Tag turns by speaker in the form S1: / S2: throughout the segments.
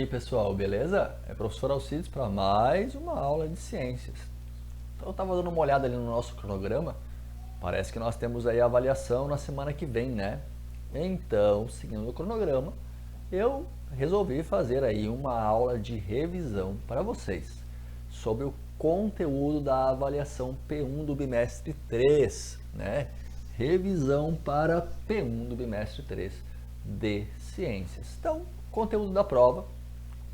S1: aí, pessoal, beleza? É o professor Alcides para mais uma aula de ciências. Então, eu estava dando uma olhada ali no nosso cronograma. Parece que nós temos aí a avaliação na semana que vem, né? Então, seguindo o cronograma, eu resolvi fazer aí uma aula de revisão para vocês sobre o conteúdo da avaliação P1 do bimestre 3, né? Revisão para P1 do bimestre 3 de ciências. Então, conteúdo da prova,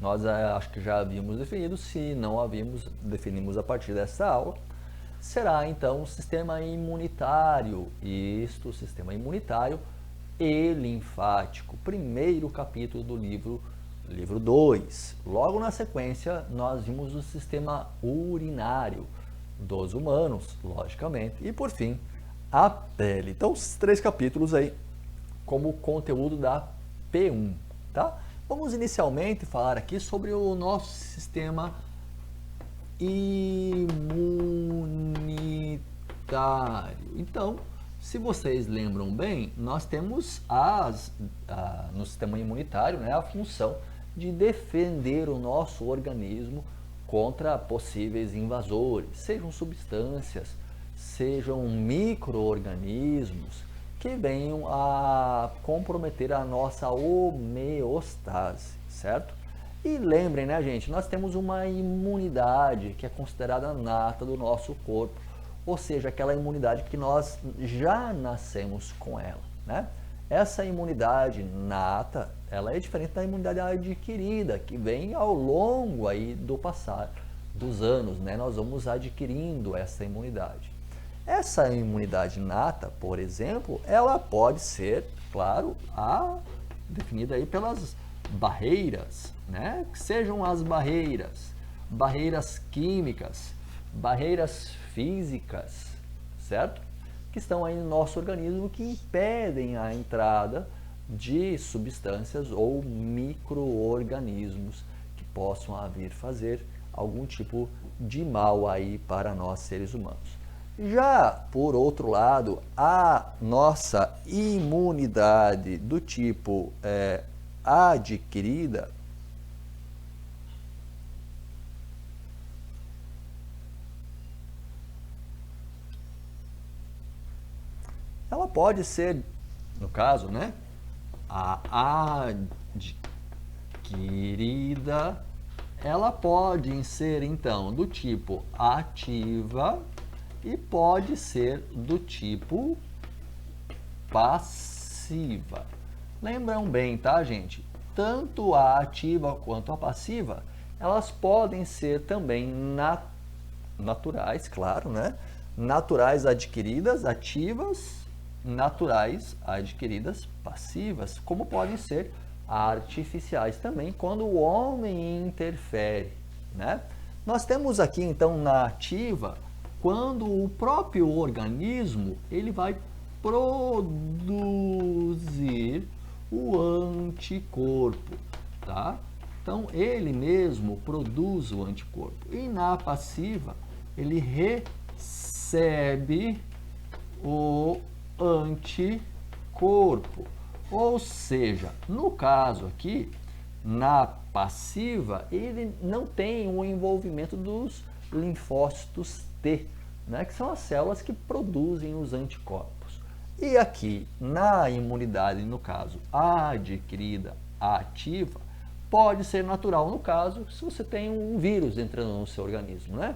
S1: nós acho que já havíamos definido, se não havíamos, definimos a partir dessa aula, será então o sistema imunitário, isto, sistema imunitário e linfático, primeiro capítulo do livro 2. Logo na sequência, nós vimos o sistema urinário dos humanos, logicamente, e por fim, a pele. Então, os três capítulos aí como conteúdo da P1, tá? Vamos inicialmente falar aqui sobre o nosso sistema imunitário. Então, se vocês lembram bem, nós temos no sistema imunitário, né, a função de defender o nosso organismo contra possíveis invasores, sejam substâncias, sejam micro-organismos que venham a comprometer a nossa homeostase, certo? E lembrem, né, gente, nós temos uma imunidade que é considerada nata do nosso corpo, ou seja, aquela imunidade que nós já nascemos com ela, né? Essa imunidade nata, ela é diferente da imunidade adquirida, que vem ao longo aí do passar dos anos, né? Nós vamos adquirindo essa imunidade. Essa imunidade nata, por exemplo, ela pode ser, claro, definida aí pelas barreiras, né? Que sejam as barreiras químicas, barreiras físicas, certo? Que estão aí no nosso organismo que impedem a entrada de substâncias ou micro-organismos que possam vir fazer algum tipo de mal aí para nós seres humanos. Já, por outro lado, a nossa imunidade do tipo adquirida, ela pode ser, no caso, né, a adquirida, ela pode ser, então, do tipo ativa e pode ser do tipo passiva. Lembram bem, tá, gente? Tanto a ativa quanto a passiva, elas podem ser também naturais, claro, né? Naturais adquiridas, ativas, naturais adquiridas, passivas, como podem ser artificiais também, quando o homem interfere, né? Nós temos aqui, então, na ativa, quando o próprio organismo ele vai produzir o anticorpo, tá? Então, ele mesmo produz o anticorpo. E na passiva, ele recebe o anticorpo. Ou seja, no caso aqui, na passiva, ele não tem o envolvimento dos linfócitos T, né, que são as células que produzem os anticorpos. E aqui, na imunidade, no caso adquirida, ativa, pode ser natural, no caso, se você tem um vírus entrando no seu organismo, né?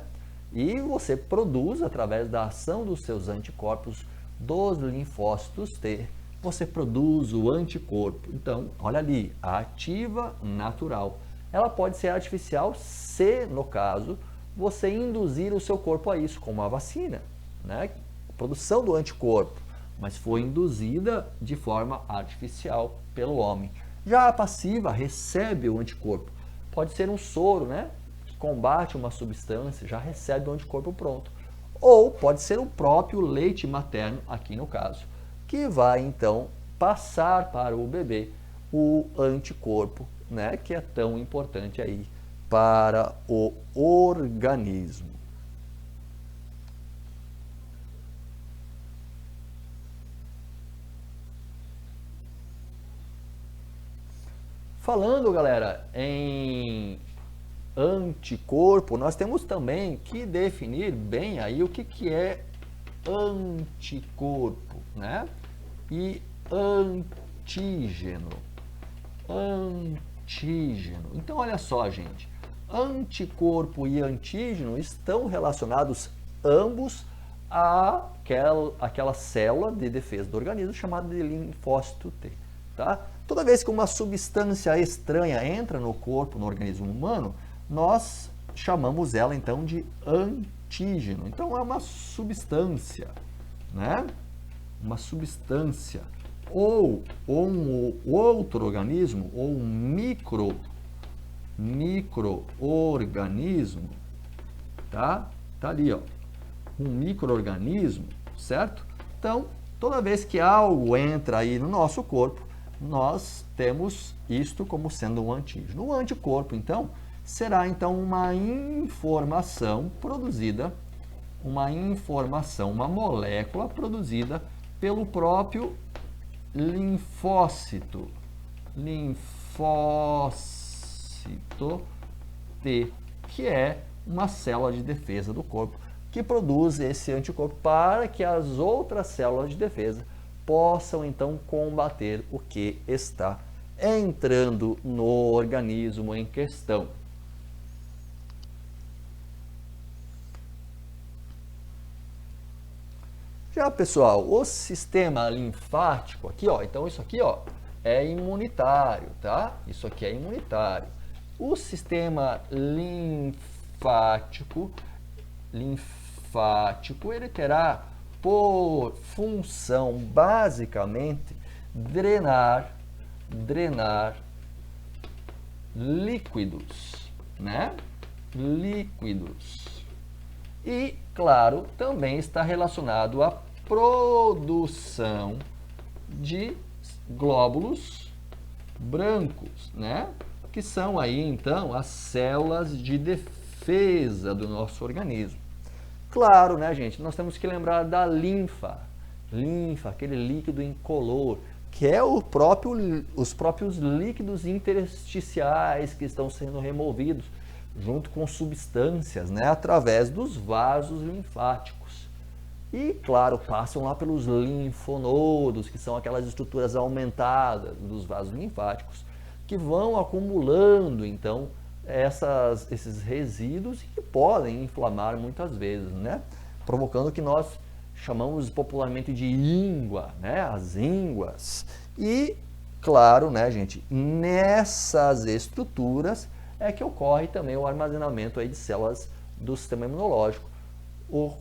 S1: E você produz, através da ação dos seus anticorpos, dos linfócitos T, você produz o anticorpo. Então, olha ali, a ativa natural. Ela pode ser artificial se, no caso, você induzir o seu corpo a isso, como a vacina, né? A produção do anticorpo, mas foi induzida de forma artificial pelo homem. Já a passiva recebe o anticorpo. Pode ser um soro, né? Que combate uma substância, já recebe o anticorpo pronto. Ou pode ser o próprio leite materno, aqui no caso, que vai então passar para o bebê o anticorpo, né? Que é tão importante aí para o organismo. Falando, galera, em anticorpo, nós temos também que definir bem aí o que é anticorpo, né? E antígeno. Antígeno. Então, olha só, gente. Anticorpo e antígeno estão relacionados ambos àquela célula de defesa do organismo chamada de linfócito T, tá? Toda vez que uma substância estranha entra no corpo, no organismo humano, nós chamamos ela então de antígeno. Então é uma substância, né? Uma substância ou um outro organismo ou um microorganismo, tá? Tá ali, ó. Um microorganismo, certo? Então, toda vez que algo entra aí no nosso corpo, nós temos isto como sendo um antígeno. O anticorpo, então, será então uma informação produzida, uma molécula produzida pelo próprio linfócito T, que é uma célula de defesa do corpo, que produz esse anticorpo para que as outras células de defesa possam então combater o que está entrando no organismo em questão. Já, pessoal, o sistema linfático aqui, ó, então isso aqui, ó, é imunitário, tá? Isso aqui é imunitário. O sistema linfático, ele terá por função, basicamente, drenar líquidos, né? Líquidos. E, claro, também está relacionado à produção de glóbulos brancos, né? Que são aí, então, as células de defesa do nosso organismo. Claro, né, gente? Nós temos que lembrar da linfa. Linfa, aquele líquido incolor, que é os próprios líquidos intersticiais que estão sendo removidos junto com substâncias, né, através dos vasos linfáticos. E, claro, passam lá pelos linfonodos, que são aquelas estruturas aumentadas dos vasos linfáticos, que vão acumulando, então, esses resíduos e que podem inflamar muitas vezes, né, provocando o que nós chamamos popularmente de íngua, né, as ínguas. E, claro, né, gente, nessas estruturas é que ocorre também o armazenamento aí de células do sistema imunológico,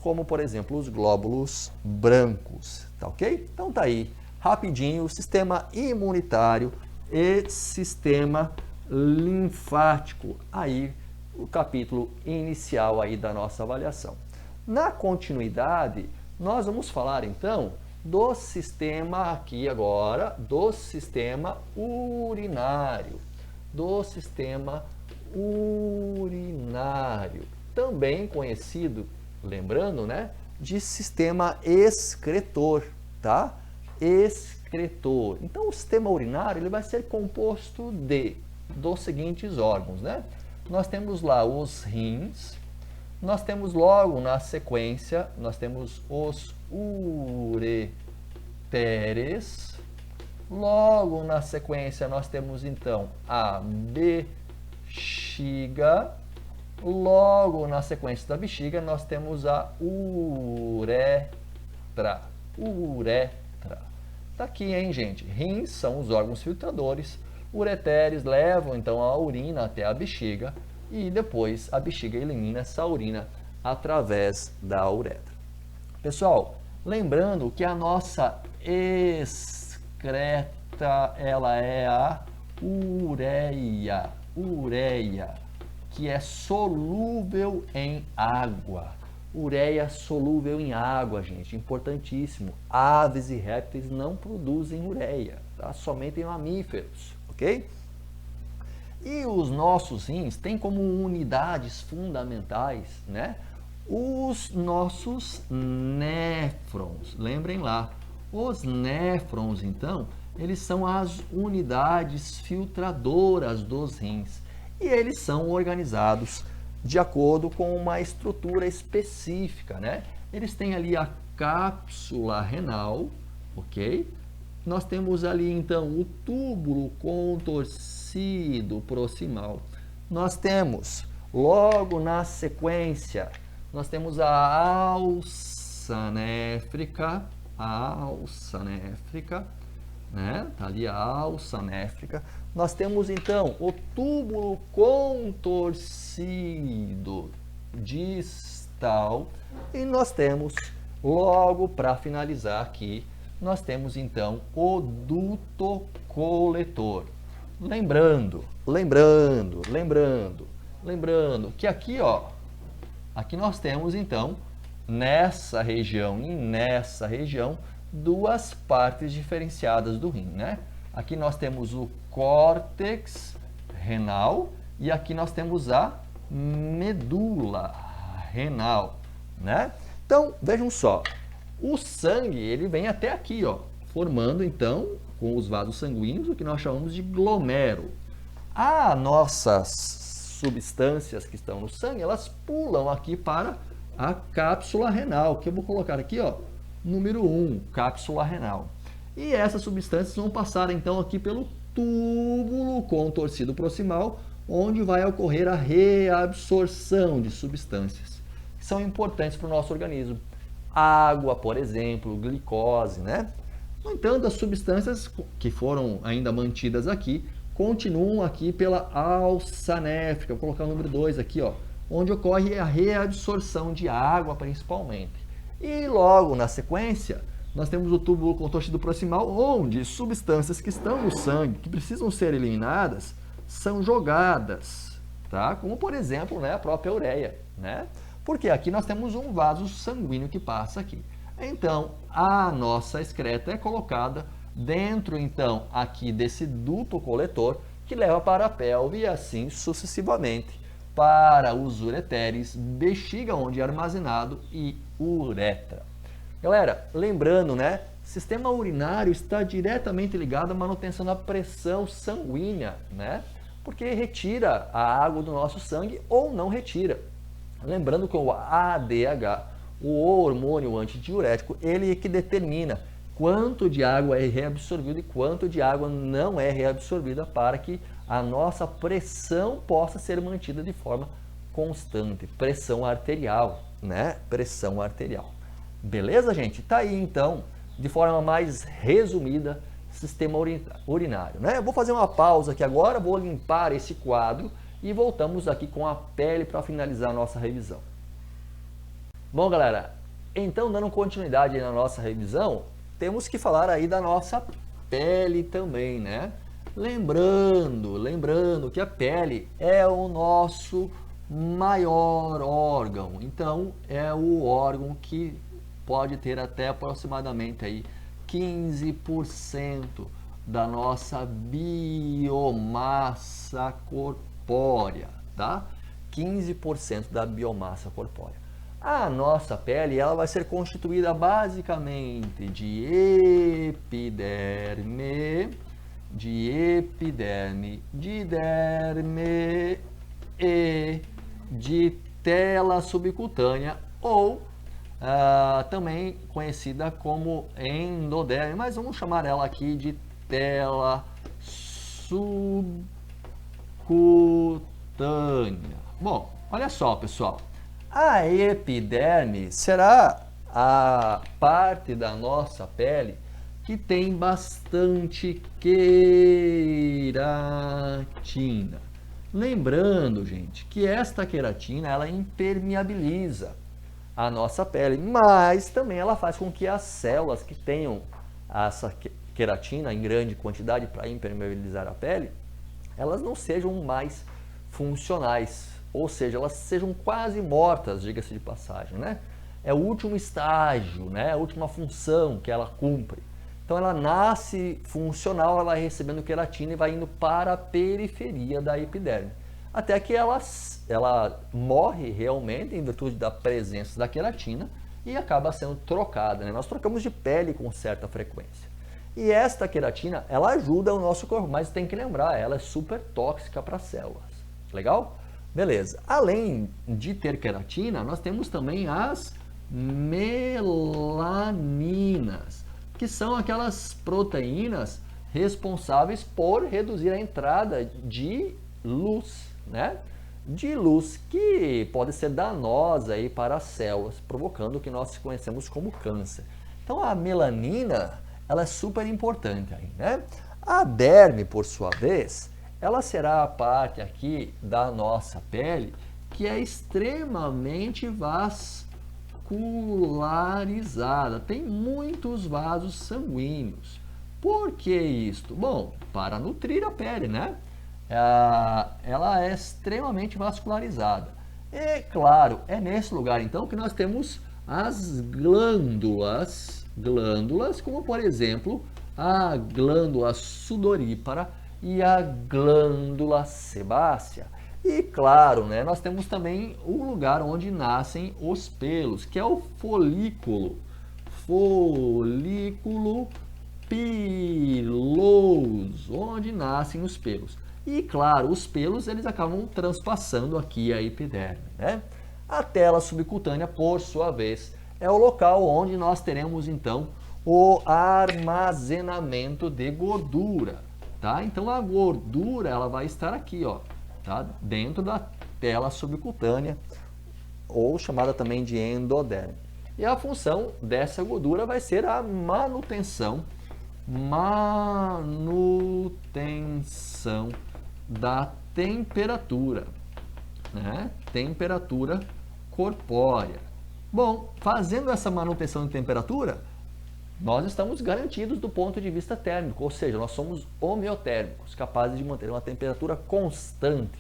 S1: como, por exemplo, os glóbulos brancos, tá ok? Então tá aí, rapidinho, o sistema imunitário e sistema linfático, aí o capítulo inicial aí da nossa avaliação. Na continuidade, nós vamos falar então do sistema aqui agora, do sistema urinário, também conhecido, lembrando, né, de sistema excretor, tá? Excretor. Então, o sistema urinário ele vai ser composto dos seguintes órgãos, né? Nós temos lá os rins, nós temos logo na sequência, nós temos os ureteres, logo na sequência nós temos então a bexiga, logo na sequência da bexiga nós temos a uretra. Tá aqui, hein, gente? Rins são os órgãos filtradores, ureteres levam então a urina até a bexiga e depois a bexiga elimina essa urina através da uretra. Pessoal, lembrando que a nossa excreta, ela é a ureia, que é solúvel em água. Ureia solúvel em água, gente, importantíssimo. Aves e répteis não produzem ureia, tá? Somente em mamíferos, ok? E os nossos rins têm como unidades fundamentais, né, os nossos néfrons. Lembrem lá, os néfrons, então, Eles são as unidades filtradoras dos rins. E eles são organizados de acordo com uma estrutura específica, né? Eles têm ali a cápsula renal, ok? Nós temos ali, então, o túbulo contorcido proximal. Nós temos, logo na sequência, nós temos a alça néfrica, né? Tá ali a alça néfrica. Nós temos, então, o túbulo contorcido distal. E nós temos, logo para finalizar aqui, nós temos então o duto coletor. Lembrando que aqui, ó, aqui nós temos então nessa região e nessa região duas partes diferenciadas do rim, né? Aqui nós temos o córtex renal e aqui nós temos a medula renal, né? Então, vejam só, o sangue, ele vem até aqui, ó, formando, então, com os vasos sanguíneos, o que nós chamamos de glomero. As nossas substâncias que estão no sangue, elas pulam aqui para a cápsula renal, que eu vou colocar aqui, ó, número 1, cápsula renal. E essas substâncias vão passar, então, aqui pelo túbulo contorcido proximal, onde vai ocorrer a reabsorção de substâncias que são importantes para o nosso organismo. Água, por exemplo, glicose, né? No entanto, as substâncias que foram ainda mantidas aqui continuam aqui pela alça néfrica. Vou colocar o número 2 aqui, ó, onde ocorre a reabsorção de água, principalmente. E logo na sequência, nós temos o túbulo contorcido proximal, onde substâncias que estão no sangue, que precisam ser eliminadas, são jogadas, tá? Como, por exemplo, né, a própria ureia, né? Porque aqui nós temos um vaso sanguíneo que passa aqui. Então, a nossa excreta é colocada dentro, então, aqui desse duto coletor, que leva para a pelve e assim sucessivamente para os ureteres, bexiga, onde é armazenado, e uretra. Galera, lembrando, né? Sistema urinário está diretamente ligado à manutenção da pressão sanguínea, né? Porque retira a água do nosso sangue ou não retira. Lembrando que o ADH, o hormônio antidiurético, ele é que determina quanto de água é reabsorvido e quanto de água não é reabsorvida para que a nossa pressão possa ser mantida de forma constante. Pressão arterial, né? Pressão arterial. Beleza, gente? Tá aí, então, de forma mais resumida, sistema urinário, né? Eu vou fazer uma pausa aqui agora, vou limpar esse quadro e voltamos aqui com a pele para finalizar a nossa revisão. Bom, galera, então dando continuidade na nossa revisão, temos que falar aí da nossa pele também, né? Lembrando que a pele é o nosso maior órgão. Então, é o órgão que pode ter até aproximadamente aí 15% da nossa biomassa corpórea, tá? 15% da biomassa corpórea. A nossa pele, ela vai ser constituída basicamente de epiderme, de derme e de tela subcutânea, ou também conhecida como endoderme, mas vamos chamar ela aqui de tela subcutânea. Bom, olha só, pessoal, a epiderme será a parte da nossa pele que tem bastante queratina. Lembrando, gente, que esta queratina, ela impermeabiliza a nossa pele, mas também ela faz com que as células que tenham essa queratina em grande quantidade para impermeabilizar a pele, elas não sejam mais funcionais, ou seja, elas sejam quase mortas, diga-se de passagem, né? É o último estágio, né? A última função que ela cumpre. Então ela nasce funcional, ela vai recebendo queratina e vai indo para a periferia da epiderme, até que ela morre realmente em virtude da presença da queratina e acaba sendo trocada, né? Nós trocamos de pele com certa frequência. E esta queratina, ela ajuda o nosso corpo, mas tem que lembrar, ela é super tóxica para as células. Legal? Beleza. Além de ter queratina, nós temos também as melaninas, que são aquelas proteínas responsáveis por reduzir a entrada de luz, né? De luz que pode ser danosa aí para as células, provocando o que nós conhecemos como câncer. Então a melanina, ela é super importante aí, né? A derme, por sua vez, ela será a parte aqui da nossa pele que é extremamente vascularizada, tem muitos vasos sanguíneos. Por que isto? Bom, para nutrir a pele, né? Ela é extremamente vascularizada. E, claro, é nesse lugar, então, que nós temos as glândulas, como, por exemplo, a glândula sudorípara e a glândula sebácea. E, claro, né, nós temos também o lugar onde nascem os pelos, que é o folículo piloso, onde nascem os pelos. E, claro, os pelos eles acabam transpassando aqui a epiderme, né? A tela subcutânea, por sua vez, é o local onde nós teremos, então, o armazenamento de gordura, tá? Então, a gordura, ela vai estar aqui, ó, tá? Dentro da tela subcutânea, ou chamada também de endoderme. E a função dessa gordura vai ser a manutenção da temperatura, né? Temperatura corpórea. Bom, fazendo essa manutenção de temperatura, nós estamos garantidos do ponto de vista térmico, ou seja, nós somos homeotérmicos, capazes de manter uma temperatura constante,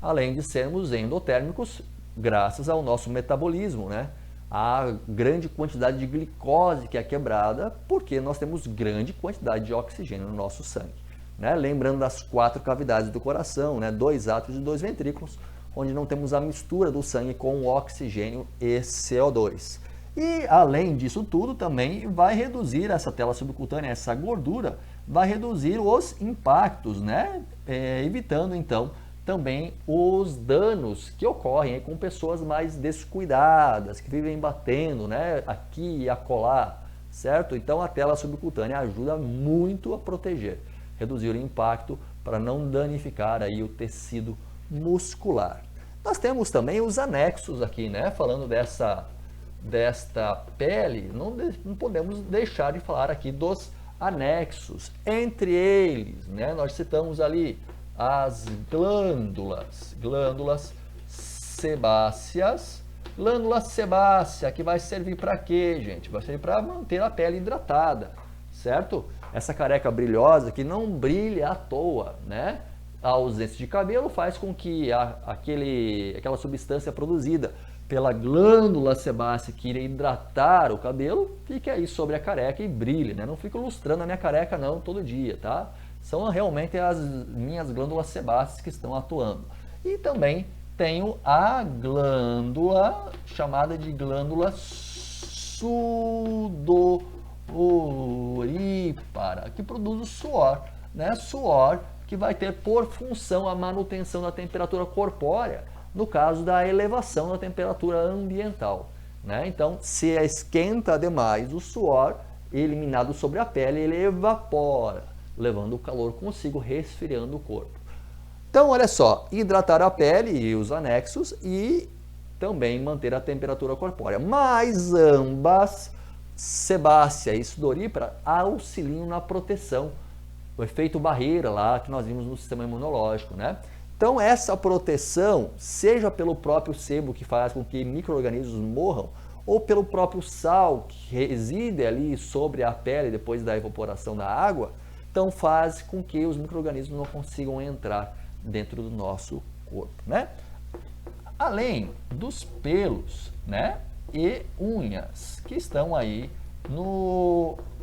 S1: além de sermos endotérmicos graças ao nosso metabolismo, né? A grande quantidade de glicose que é quebrada, porque nós temos grande quantidade de oxigênio no nosso sangue, né? Lembrando das 4 cavidades do coração, né? 2 átrios e 2 ventrículos, onde não temos a mistura do sangue com o oxigênio e CO2. E além disso tudo, também vai reduzir essa tela subcutânea, essa gordura, vai reduzir os impactos, né? Evitando então também os danos que ocorrem com pessoas mais descuidadas, que vivem batendo, né, aqui e acolá, certo? Então a tela subcutânea ajuda muito a proteger, reduzir o impacto para não danificar aí o tecido muscular. Nós temos também os anexos aqui, né? Falando desta pele, não podemos deixar de falar aqui dos anexos. Entre eles, né, nós citamos ali as glândulas sebáceas. Glândula sebácea, que vai servir para quê, gente? Vai servir para manter a pele hidratada, certo? Essa careca brilhosa que não brilha à toa, né? A ausência de cabelo faz com que aquela substância produzida pela glândula sebácea que irá hidratar o cabelo fique aí sobre a careca e brilhe, né? Não fico lustrando a minha careca não todo dia, tá? São realmente as minhas glândulas sebáceas que estão atuando. E também tenho a glândula chamada de glândula sudorípara, que produz o suor, né? Suor que vai ter por função a manutenção da temperatura corpórea, no caso da elevação da temperatura ambiental, né? Então, se esquenta demais o suor eliminado sobre a pele, ele evapora, levando o calor consigo, resfriando o corpo. Então, olha só, hidratar a pele e os anexos e também manter a temperatura corpórea. Mas ambas, sebácea e sudorípara, auxiliam na proteção, o efeito barreira lá que nós vimos no sistema imunológico, né? Então, essa proteção, seja pelo próprio sebo que faz com que micro-organismos morram, ou pelo próprio sal que reside ali sobre a pele depois da evaporação da água, então faz com que os micro-organismos não consigam entrar dentro do nosso corpo, né? Além dos pelos, né, e unhas que estão aí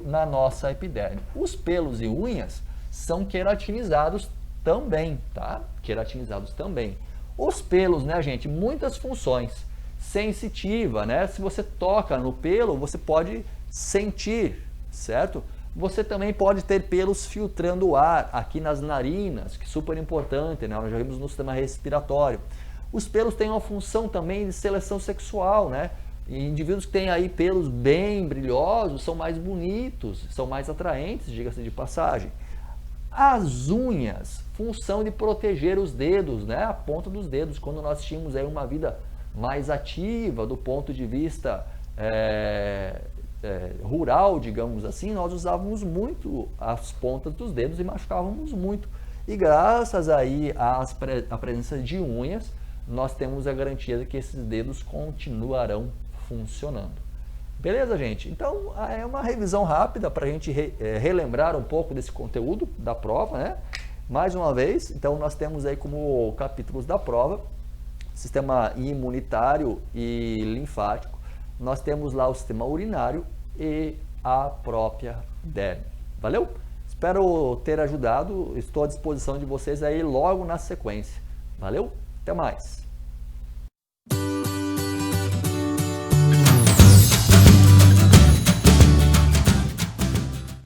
S1: na nossa epiderme. Os pelos e unhas são queratinizados também, tá? Queratinizados também. Os pelos, né, gente, muitas funções. Sensitiva, né? Se você toca no pelo, você pode sentir, certo? Você também pode ter pelos filtrando o ar aqui nas narinas, que é super importante, né? Nós já vimos no sistema respiratório. Os pelos têm uma função também de seleção sexual, né? E indivíduos que têm aí pelos bem brilhosos são mais bonitos, são mais atraentes, diga-se de passagem. As unhas, função de proteger os dedos, né? A ponta dos dedos, quando nós tínhamos aí uma vida mais ativa do ponto de vista rural, digamos assim, nós usávamos muito as pontas dos dedos e machucávamos muito. E graças aí à presença de unhas, nós temos a garantia de que esses dedos continuarão funcionando. Beleza, gente? Então, é uma revisão rápida para a gente relembrar um pouco desse conteúdo da prova, né? Mais uma vez, então nós temos aí como capítulos da prova, sistema imunitário e linfático, nós temos lá o sistema urinário e a própria derme. Valeu? Espero ter ajudado, estou à disposição de vocês aí logo na sequência. Valeu? Até mais!